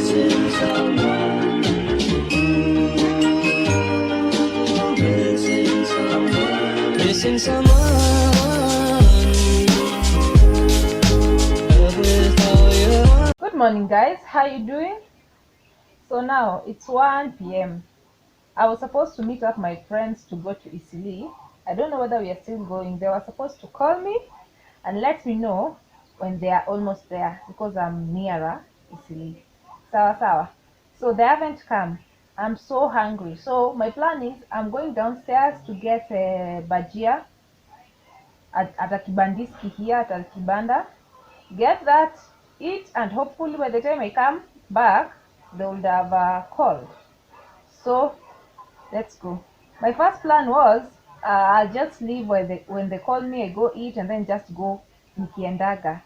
Missing someone. Good morning, guys. How you doing? So now it's 1 p.m. I was supposed to meet up my friends to go to Eastleigh. I don't know whether we are still going. They were supposed to call me and let me know when they are almost there because I'm nearer Eastleigh. Sawa sawa. So they haven't come. I'm so hungry. So my plan is I'm going downstairs to get a bhajia at a kibandiski here at a kibanda. Get that, eat, and hopefully by the time I come back, they would have called. So let's go. My first plan was I'll just leave when they call me, I go eat and then just go nikiendaga.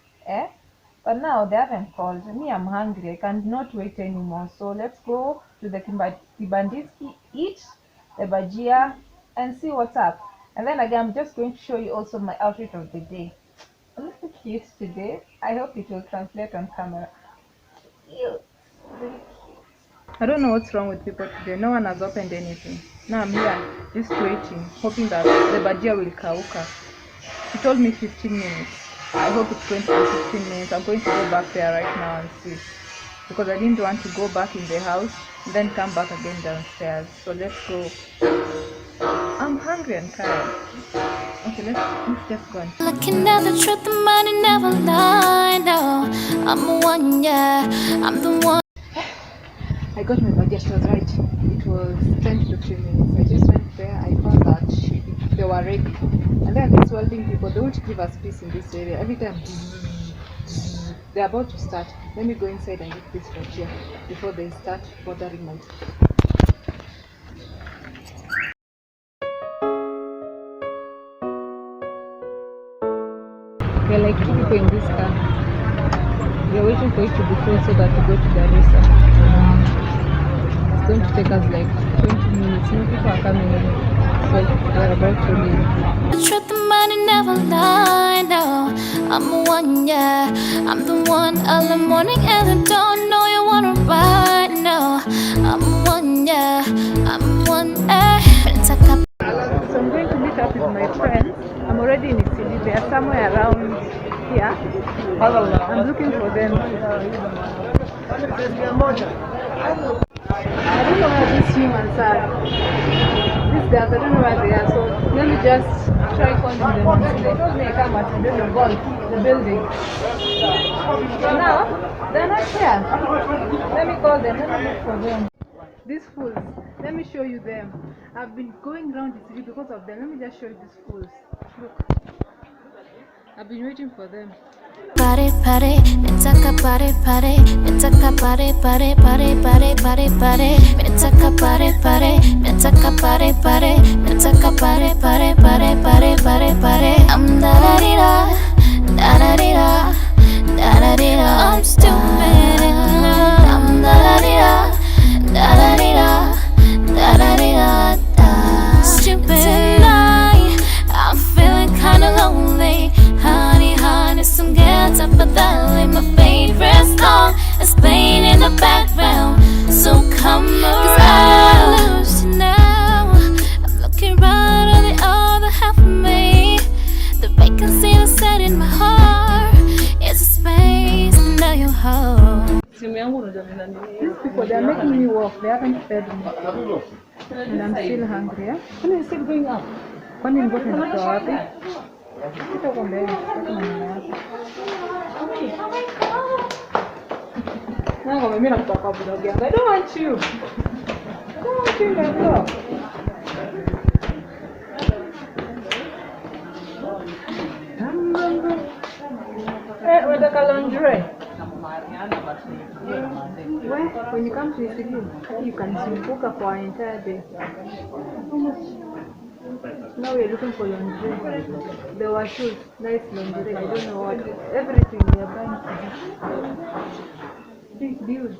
But now they haven't called me. I'm hungry. I cannot wait anymore. So let's go to the kibandiski, eat the bhajia, and see what's up. And then again, I'm just going to show you also my outfit of the day. I'm looking cute today. I hope it will translate on camera. Cute. I don't know what's wrong with people today. No one has opened anything. Now I'm here just waiting, hoping that the bhajia will kauka. She told me 15 minutes. I hope it's going to be 15 minutes. I'm going to go back there right now and see, because I didn't want to go back in the house and then come back again downstairs. So let's go. I'm hungry and tired. Okay, let's just go. Looking at the truth, the money never lie. No, I'm the one, yeah, I'm the one. I got my bhajia. She was right. It was 10 to 15 minutes. I just went there. I found that they were ready. And then these welding people, they won't give us peace in this area. Every time they're about to start. Let me go inside and get this bhajia before they start bothering my teeth. We're like 2 people in this car. We're waiting for it to be full so that we go to Garissa. It's going to take us like 20 minutes. No people are coming in. So we're about to leave. The truth, the money never lie. No, I'm the one, yeah, I'm the one. Early morning and I don't know you wanna ride. No, I'm the one, yeah, I'm the one. So I'm going to meet up with my friends. I'm already in Eastleigh. They are somewhere around here. I'm looking for them. I don't know where these humans are. These guys, I don't know where they are. So let me just try calling them. They told me I come at the building. So now they're not here. Let me call them. Let me look for them. These fools. Let me show you them. I've been going around the city because of them. Let me just show you these fools. Look. I've been waiting for them. Party, party, mitaka party, party, mitaka party, party, party, party, party, party, mitaka party, party, mitaka party, party, mitaka party, party, party, party, party, party. I'm da da da da da da da da da. I'm stupid in love. I'm da da da da da da da da da. Stupid tonight. I'm feeling kinda lonely. Honey, honey, some gets up but that my favorite song is playing in the background. So come around, 'cause I lose you now. I'm looking right on the other half of me. The vacancy that's set in my heart is a space now you hold. These people, they're making me walk. They haven't fed me. And I'm still hungry. When are you still going up? When you go to the store, I don't want you. I don't want you in my vlog. Where's the lingerie? When you come to Eastleigh, you can book for an entire day. Now we're looking for lingerie. There were shoes, nice lingerie. I don't know what. Everything we are buying. Big deals.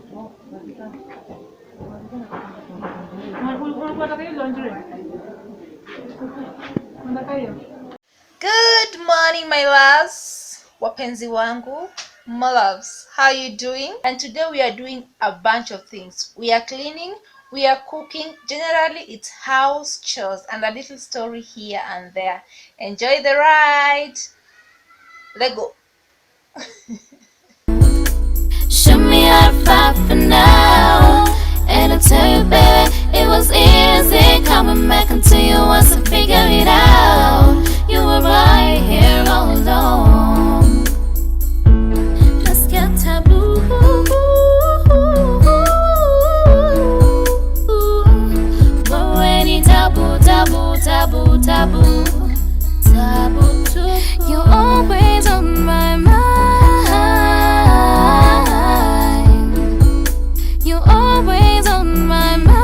Good morning, my loves. Wapenzi wangu. My loves, how you doing? And today we are doing a bunch of things. We are cleaning, we are cooking. Generally it's house chores and a little story here and there. Enjoy the ride. Let's go. Show me how to fight for now. And I tell you, baby, it was easy coming back until you once to figure it out. You were right here all alone. Let's get taboo. But any taboo, taboo, taboo, taboo, taboo too. You're always on my mind. You're always on my mind.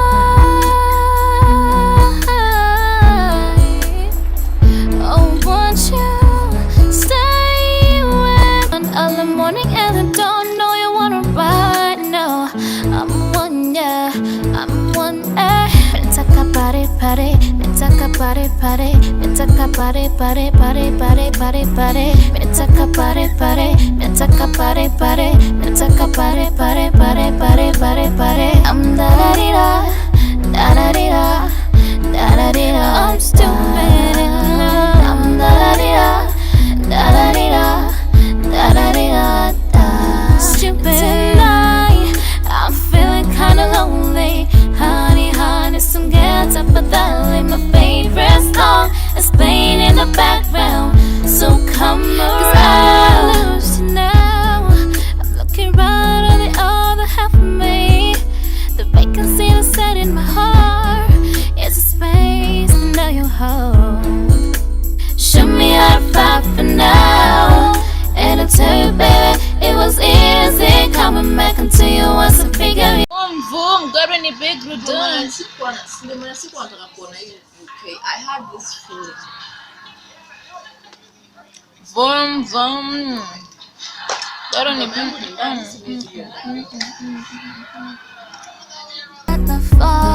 Oh, won't you stay with me all the morning and I don't know you wanna ride. No, I'm one, yeah, I'm one, eh. Mentaka pare pare, mentaka pare pare, mentaka pare pare pare pare pare pare, mentaka pare pare, mentaka pare pare, mentaka pare pare pare pare pare pare. I'm da da di da, da da di da, da da di da. I'm stupid in love. I'm da da di da, da da di da, da da di da da. Stupid tonight. I'm feeling kinda lonely. Honey, honey, some get up but that my favorite song is playing in the background. So come around. 'Cause I lose you now. I'm looking right on the other half of me. The vacancy that's set in my heart is a space that now you hold. Show me how to fight for now. And I tell you, baby, it was easy coming back until you once to figure it. Boom, boom, got any big done. I had this food. Boom, boom. Got any big At the fall.